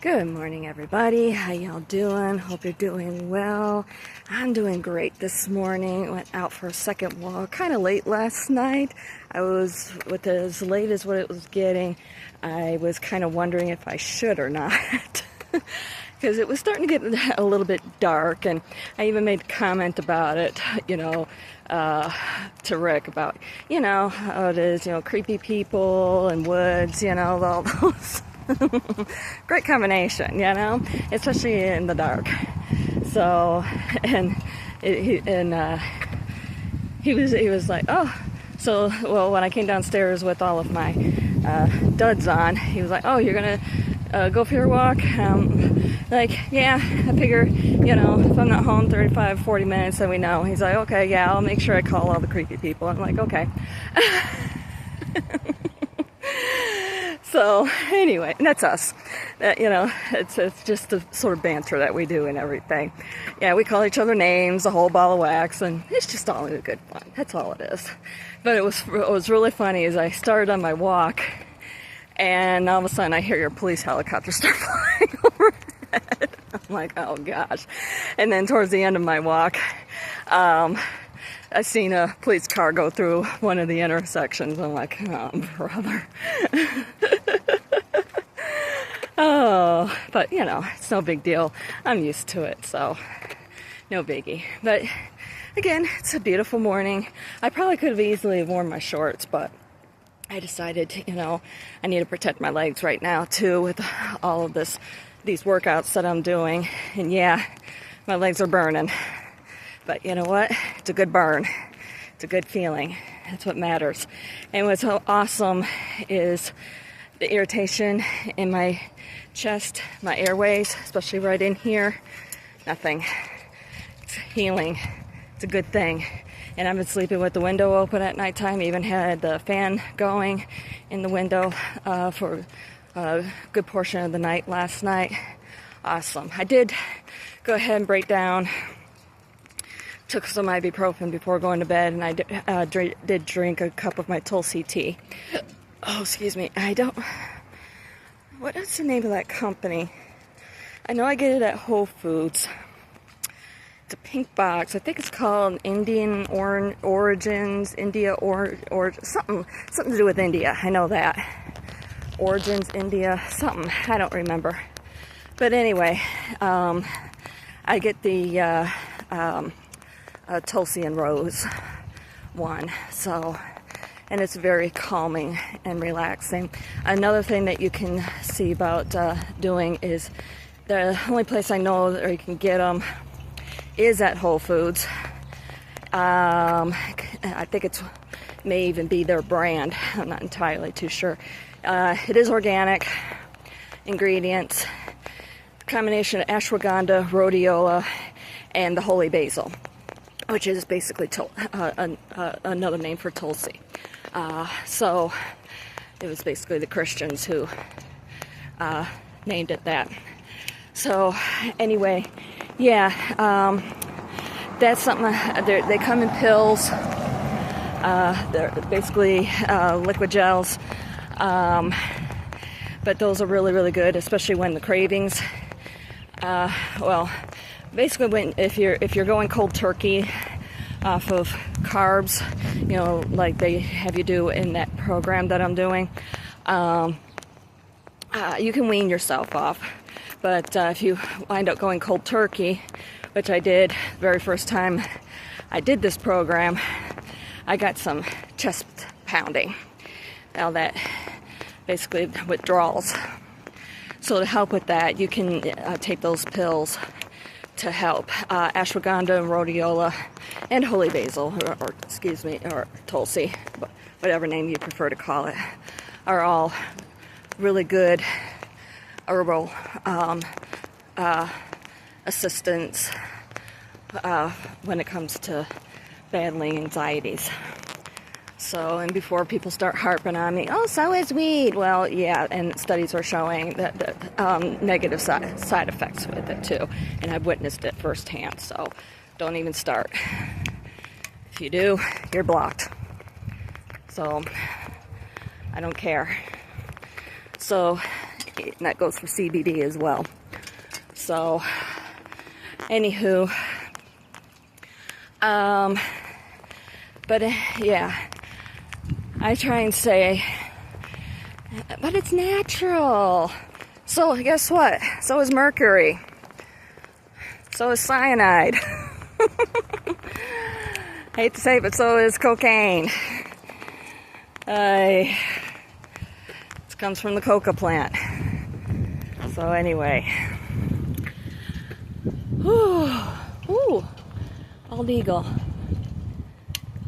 Good morning, everybody. How y'all doing? Hope you're doing well. I'm doing great this morning. Went out for a second walk kind of late last night. I was with as late as what it was getting. I was kind of wondering if I should or not. Because it was starting to get a little bit dark, and I even made a comment about it, to Rick about, how it is, creepy people and woods, all those. Great combination, especially in the dark. So, he was like, oh, so, well, when I came downstairs with all of my duds on, he was like, oh, you're gonna go for your walk? Yeah, I figure, if I'm not home 35, 40 minutes, then we know. He's like, okay, yeah, I'll make sure I call all the creepy people. I'm like, okay. So anyway, and that's us. It's just the sort of banter that we do and everything. Yeah, we call each other names, a whole ball of wax, and it's just all in good fun. That's all it is. But it was really funny as I started on my walk, and all of a sudden I hear your police helicopter start flying overhead. I'm like, oh gosh. And then towards the end of my walk, I seen a police car go through one of the intersections. I'm like, oh, brother. Oh, but it's no big deal. I'm used to it, so no biggie. But again, it's a beautiful morning. I probably could have easily worn my shorts, but I decided, I need to protect my legs right now too with all of these workouts that I'm doing. And yeah, my legs are burning. But you know what? It's a good burn. It's a good feeling. That's what matters. And what's so awesome is the irritation in my chest, my airways, especially right in here. Nothing. It's healing. It's a good thing. And I've been sleeping with the window open at nighttime. Even had the fan going in the window for a good portion of the night last night. Awesome. I did go ahead and break down. Took some ibuprofen before going to bed, and I did drink a cup of my Tulsi tea. Oh, excuse me. What is the name of that company? I know I get it at Whole Foods. It's a pink box. I think it's called Indian Origins, India or something to do with India. I know that. Origins, India, something. I don't remember. But anyway, I get the Tulsi and Rose one. So, and it's very calming and relaxing. Another thing that you can see about doing is the only place I know where you can get them is at Whole Foods. I think it may even be their brand. I'm not entirely too sure. It is organic ingredients, combination of ashwagandha, rhodiola, and the holy basil, which is basically another name for Tulsi. So it was basically the Christians who named it that. So anyway, yeah, that's something. They come in pills. They're basically liquid gels, but those are really, really good, especially when the cravings. Basically, if you're going cold turkey off of carbs, like they have you do in that program that I'm doing, you can wean yourself off. But if you wind up going cold turkey, which I did the very first time I did this program, I got some chest pounding. Now that basically withdrawals. So to help with that, you can take those pills to help. Ashwagandha, rhodiola, and holy basil, or Tulsi, whatever name you prefer to call it, are all really good herbal assistance when it comes to battling anxieties. So, and before people start harping on me, oh, so is weed. Well, yeah, and studies are showing that negative side effects with it too. And I've witnessed it firsthand, so don't even start. If you do, you're blocked. So, I don't care. So, and that goes for CBD as well. So, anywho, but yeah, I try and say, but it's natural. So guess what? So is mercury. So is cyanide. Hate to say it, but so is cocaine. It comes from the coca plant. So anyway. Ooh, bald eagle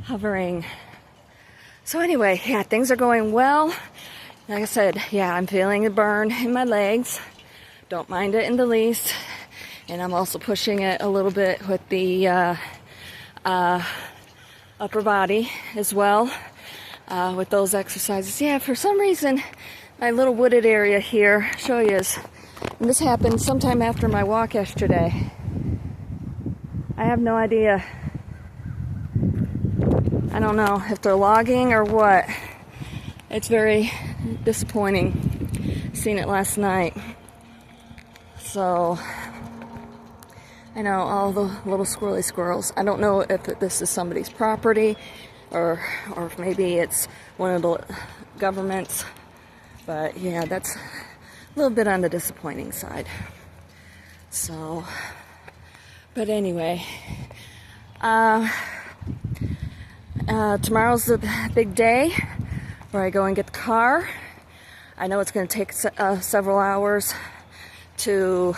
hovering. So anyway, yeah, things are going well. Like I said, yeah, I'm feeling a burn in my legs. Don't mind it in the least. And I'm also pushing it a little bit with the upper body as well with those exercises. Yeah, for some reason, my little wooded area here, show you, and this happened sometime after my walk yesterday. I have no idea. I don't know if they're logging or what. It's very disappointing. Seen it last night. So, I know all the little squirrely squirrels. I don't know if this is somebody's property or if maybe it's one of the governments. But yeah, that's a little bit on the disappointing side. So, but anyway, tomorrow's the big day where I go and get the car. I know it's going to take several hours to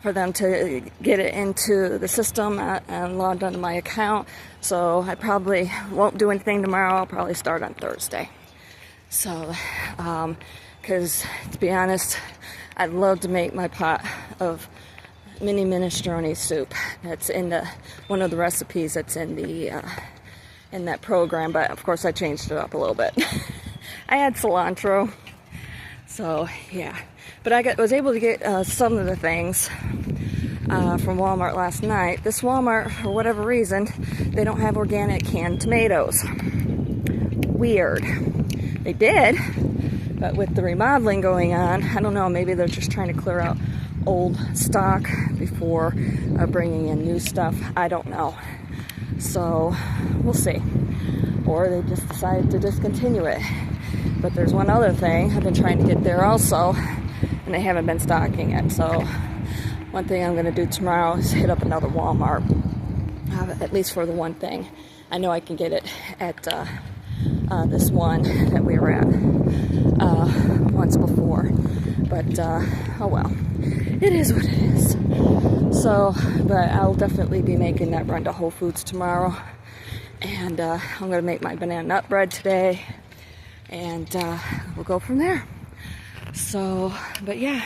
for them to get it into the system and logged onto my account. So I probably won't do anything tomorrow. I'll probably start on Thursday. So, because to be honest, I'd love to make my pot of mini minestrone soup. That's in one of the recipes that's in in that program. But of course, I changed it up a little bit. I had cilantro. So yeah, but I was able to get some of the things from Walmart last night. This Walmart, for whatever reason, they don't have organic canned tomatoes. Weird. They did, but with the remodeling going on, I don't know, maybe they're just trying to clear out old stock before bringing in new stuff. I don't know. So we'll see. Or they just decided to discontinue it. But there's one other thing. I've been trying to get there also, and they haven't been stocking it. So one thing I'm going to do tomorrow is hit up another Walmart, at least for the one thing. I know I can get it at this one that we were at once before. But, oh well. It is what it is. So, but I'll definitely be making that run to Whole Foods tomorrow. And I'm going to make my banana nut bread today. And we'll go from there. So, but yeah,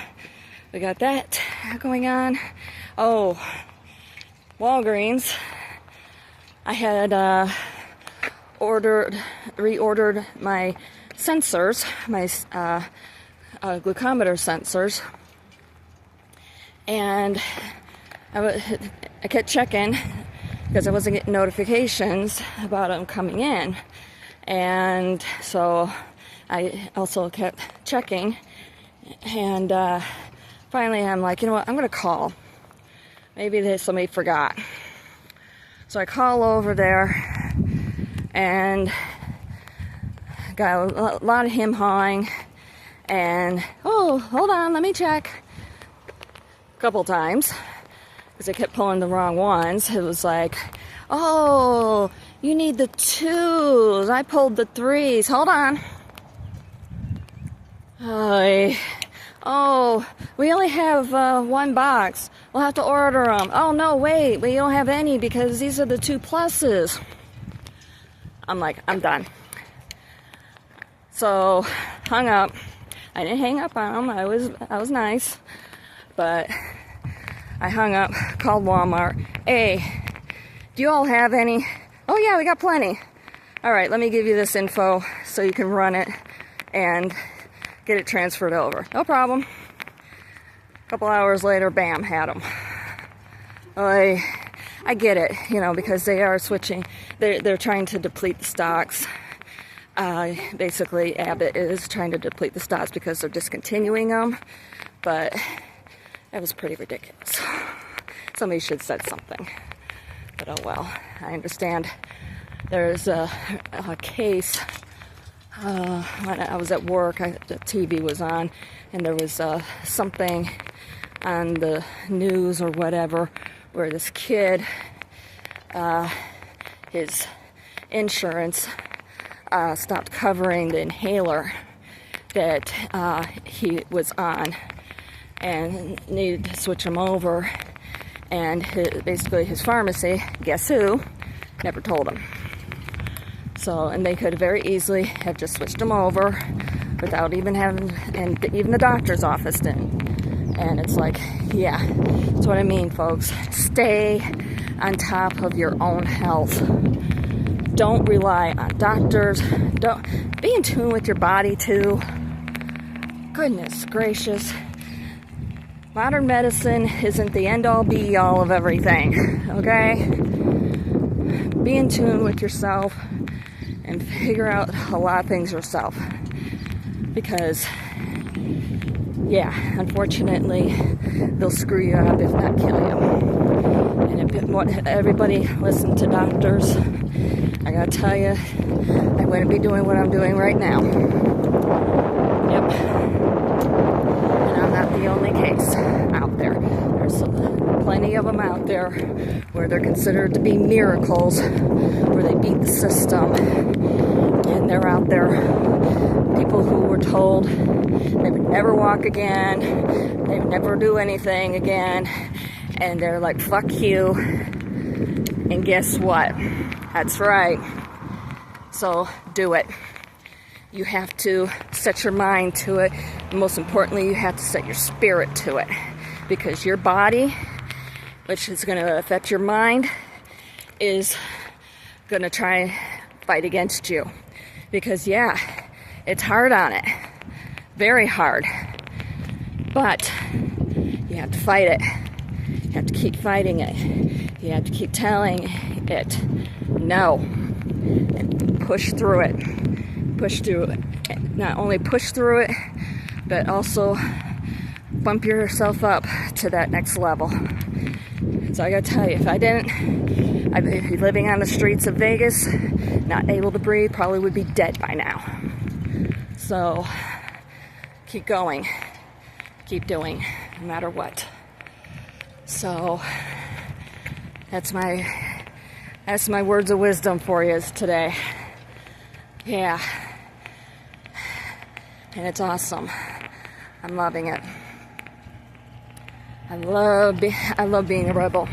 we got that going on. Oh, Walgreens. I had reordered my sensors, my glucometer sensors. And I kept checking because I wasn't getting notifications about them coming in. And so I also kept checking. And finally I'm like, you know what, I'm going to call. Maybe somebody forgot. So I call over there and got a lot of him-hawing. And, oh, hold on, let me check. A couple times. Because I kept pulling the wrong ones. It was like, oh, you need the 2s. I pulled the 3s. Hold on. Oh, we only have one box. We'll have to order them. Oh, no, wait. We don't have any because these are the 2 pluses. I'm like, I'm done. So, hung up. I didn't hang up on them. I was nice. But I hung up, called Walmart. Hey, do you all have any? Oh yeah, we got plenty. All right, let me give you this info so you can run it and get it transferred over. No problem. A couple hours later, bam, had them. I get it, you know, because they are switching. They're trying to deplete the stocks. Basically, Abbott is trying to deplete the stocks because they're discontinuing them, but it was pretty ridiculous. Somebody should have said something, but oh well. I understand there's a case. When I was at work, the TV was on, and there was something on the news or whatever where this kid, his insurance stopped covering the inhaler that he was on and needed to switch him over. And basically his pharmacy, guess who, never told him. So, and they could very easily have just switched him over without even having, and even the doctor's office didn't. And it's like, yeah, that's what I mean, folks. Stay on top of your own health. Don't rely on doctors. Don't be in tune with your body too. Goodness gracious. Modern medicine isn't the end-all be-all of everything, okay? Be in tune with yourself and figure out a lot of things yourself. Because, yeah, unfortunately, they'll screw you up if not kill you. And if everybody listen to doctors, I gotta tell you, I wouldn't be doing what I'm doing right now. Yep. And I'm not the only case out there. There's plenty of them out there where they're considered to be miracles, where they beat the system. And they're out there, people who were told they would never walk again, they would never do anything again, and they're like, fuck you. And guess what? That's right. So do it. You have to set your mind to it. And most importantly, you have to set your spirit to it. Because your body, which is going to affect your mind, is going to try and fight against you. Because, yeah, it's hard on it. Very hard. But you have to fight it. You have to keep fighting it. You have to keep telling it no. And push through it. Push through it. Not only push through it, but also bump yourself up to that next level. So I gotta tell you, if I didn't, I'd be living on the streets of Vegas, not able to breathe, probably would be dead by now. So keep going, keep doing, no matter what. So that's my words of wisdom for you today. Yeah, and it's awesome. I'm loving it. I love being a rebel.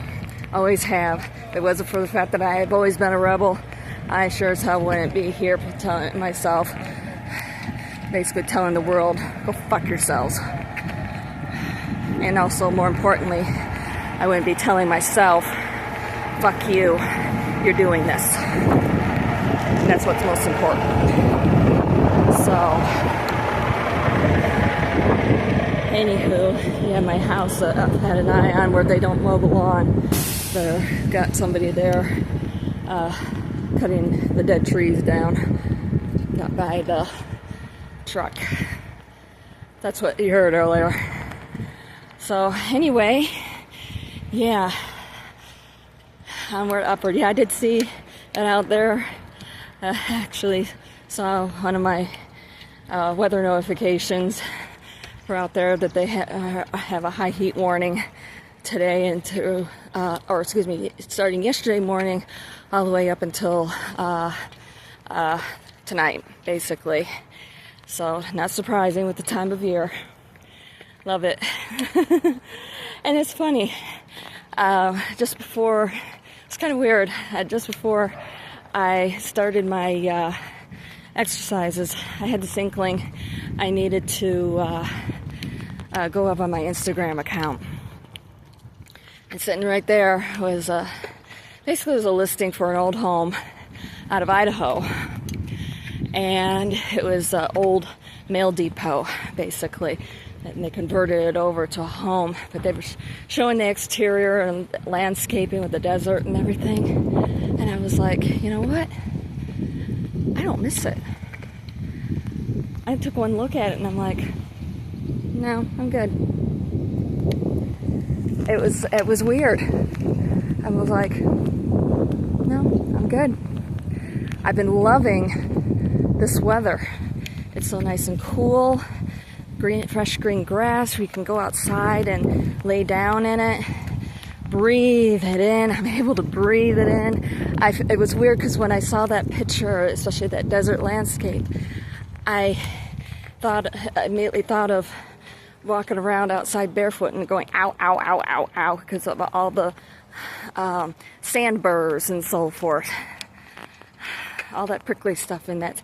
Always have. If it wasn't for the fact that I have always been a rebel, I sure as hell wouldn't be here telling myself, basically telling the world, go fuck yourselves. And also, more importantly, I wouldn't be telling myself, fuck you, you're doing this. And that's what's most important. So, anywho, yeah, my house, I've had an eye on where they don't mow the lawn. They've got somebody there cutting the dead trees down. Got by the truck. That's what you heard earlier. So anyway, yeah, onward, upward. Yeah, I did see that out there. Actually saw one of my weather notifications for out there that they have a high heat warning today into, starting yesterday morning all the way up until tonight, basically. So not surprising with the time of year. Love it. And it's funny, just before, it's kind of weird, just before I started my exercises, I had this inkling I needed to go up on my Instagram account. And sitting right there was basically it was a listing for an old home out of Idaho. And it was an old mail depot, basically. And they converted it over to a home. But they were showing the exterior and landscaping with the desert and everything. And I was like, you know what? I don't miss it. I took one look at it and I'm like, no, I'm good. It was weird. I was like, no, I'm good. I've been loving this weather. It's so nice and cool. Fresh green grass where you can go outside and lay down in it. Breathe it in. I'm able to breathe it in. It was weird because when I saw that picture, especially that desert landscape, I immediately thought of walking around outside barefoot and going ow, ow, ow, ow, ow, because of all the sandburrs and so forth, all that prickly stuff in that,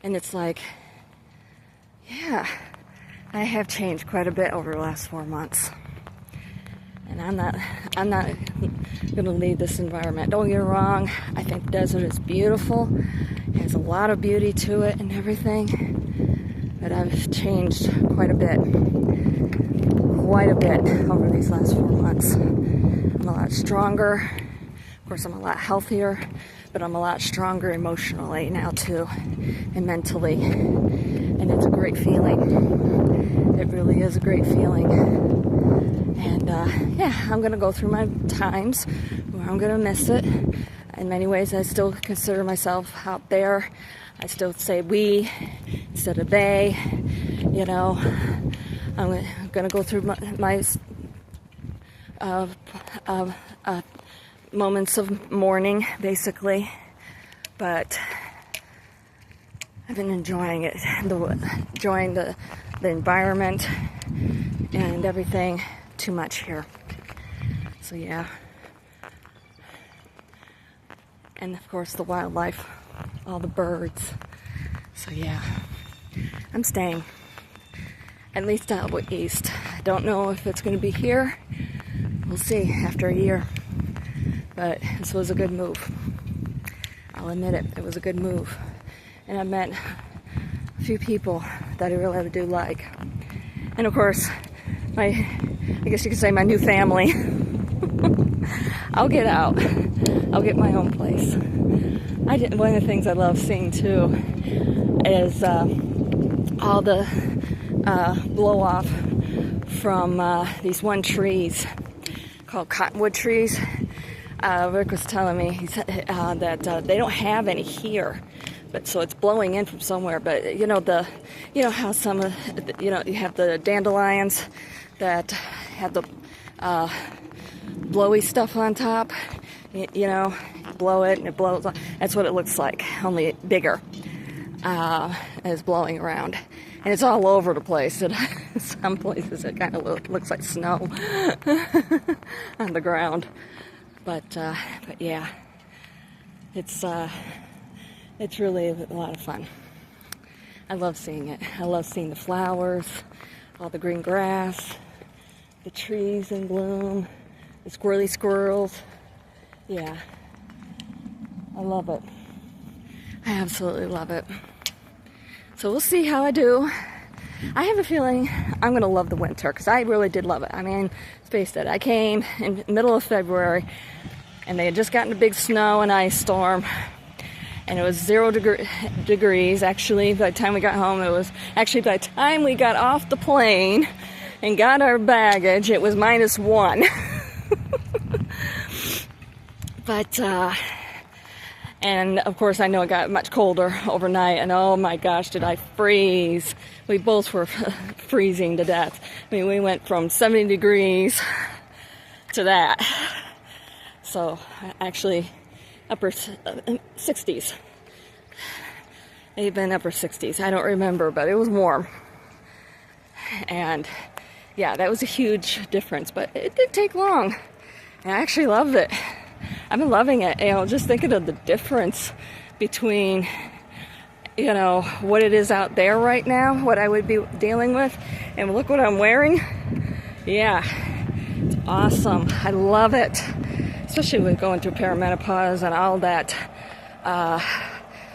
and it's like, yeah, I have changed quite a bit over the last 4 months, and I'm not going to leave this environment. Don't get me wrong, I think the desert is beautiful, it has a lot of beauty to it and everything, but I've changed quite a bit over these last 4 months. I'm a lot stronger. Of course, I'm a lot healthier, but I'm a lot stronger emotionally now too, and mentally. And it's a great feeling. It really is a great feeling. And yeah, I'm going to go through my times where I'm going to miss it. In many ways, I still consider myself out there. I still say we instead of they. You know, I'm going to go through my moments of mourning, basically, but I've been enjoying it, enjoying the environment and everything too much here. So yeah, and of course the wildlife, all the birds. So yeah, I'm staying. At least out east. I don't know if it's going to be here. We'll see after a year. But this was a good move. I'll admit it. It was a good move. And I met a few people that I really do like. And of course, I guess you could say my new family. I'll get out. I'll get my own place. One of the things I love seeing too is all the blow off from these one trees called cottonwood trees. Rick was telling me that they don't have any here, but so it's blowing in from somewhere. But you know how some you have the dandelions that have the blowy stuff on top. Blow it and it blows. That's what it looks like, only bigger. Is blowing around, and it's all over the place. And some places it kind of looks like snow on the ground. But yeah, it's really a lot of fun. I love seeing it. I love seeing the flowers, all the green grass, the trees in bloom, the squirrely squirrels. Yeah, I love it. I absolutely love it. So we'll see how I do. I have a feeling I'm going to love the winter because I really did love it. I mean, face it, I came in the middle of February and they had just gotten a big snow and ice storm. And it was 0 degrees actually by the time we got home. It was actually by the time we got off the plane and got our baggage, it was -1. But, and of course, I know it got much colder overnight, and oh my gosh, did I freeze. We both were freezing to death. I mean, we went from 70 degrees to that. So, actually, upper 60s. Even upper 60s. I don't remember, but it was warm. And yeah, that was a huge difference, but it didn't take long. And I actually loved it. I've been loving it. Just thinking of the difference between, what it is out there right now, what I would be dealing with, and look what I'm wearing. Yeah, it's awesome. I love it. Especially with going through perimenopause and all that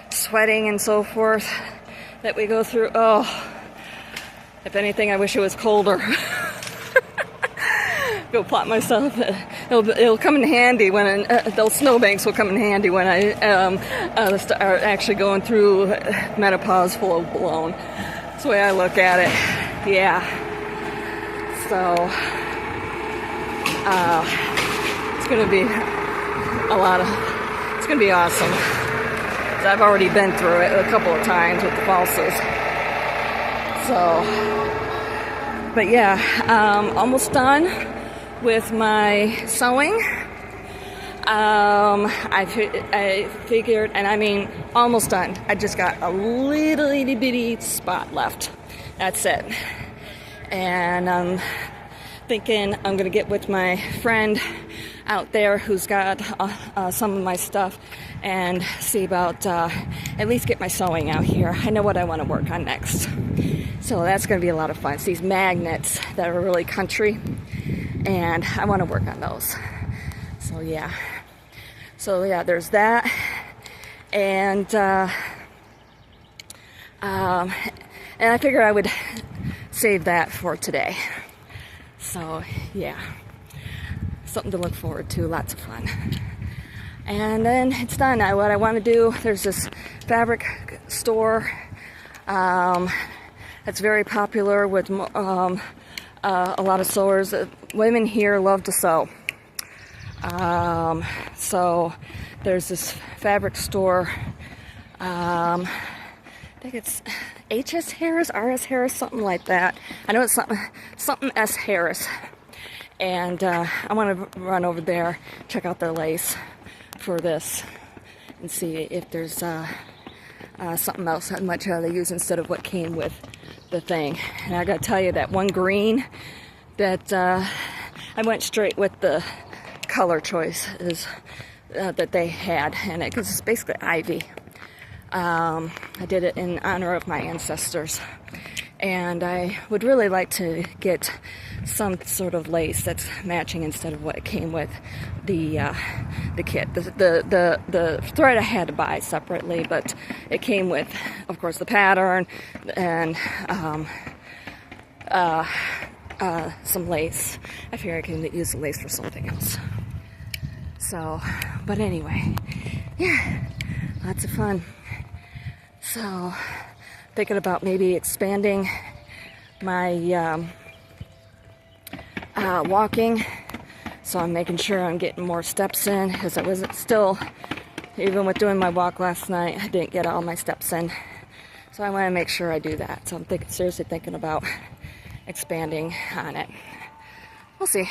sweating and so forth that we go through. Oh, if anything, I wish it was colder. Go plot myself. It'll come in handy when those snowbanks will come in handy when I are actually going through menopause full blown. That's the way I look at it. Yeah. So, it's going to be it's going to be awesome. 'Cause I've already been through it a couple of times with the falsies. So, but yeah, almost done with my sewing. I figured, and I mean, almost done. I just got a little itty bitty spot left. That's it. And I'm thinking I'm gonna get with my friend out there who's got some of my stuff and see about at least get my sewing out here. I know what I want to work on next. So that's going to be a lot of fun. It's these magnets that are really country, and I want to work on those. So yeah. There's that. And I figured I would save that for today. So yeah. Something to look forward to, lots of fun. And then it's done. What I want to do, there's this fabric store that's very popular with a lot of sewers. Women here love to sew. So there's this fabric store. I think it's H.S. Harris, R.S. Harris, something like that. I know it's something S. Harris. And I want to run over there, check out their lace for this, and see if there's something else, how much they use instead of what came with the thing. And I got to tell you, that one green that I went straight with the color choice that they had in it, because it's basically ivy. I did it in honor of my ancestors. And I would really like to get some sort of lace that's matching instead of what it came with the kit. The thread I had to buy separately, but it came with, of course, the pattern and some lace. I figure I can use the lace for something else. So, but anyway, yeah, lots of fun. So, thinking about maybe expanding my walking, so I'm making sure I'm getting more steps in, because I wasn't still, even with doing my walk last night, I didn't get all my steps in, so I want to make sure I do that. So I'm seriously thinking about expanding on it. We'll see.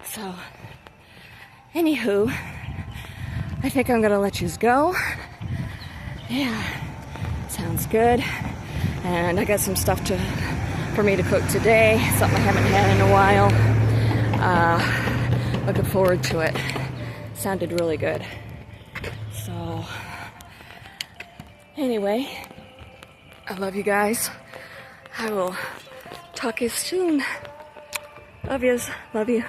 So anywho, I think I'm gonna let you go. Yeah, sounds good. And I got some stuff for me to cook today, something I haven't had in a while. Looking forward to it. Sounded really good. So, anyway, I love you guys. I will talk to you soon. Love yous. Love you.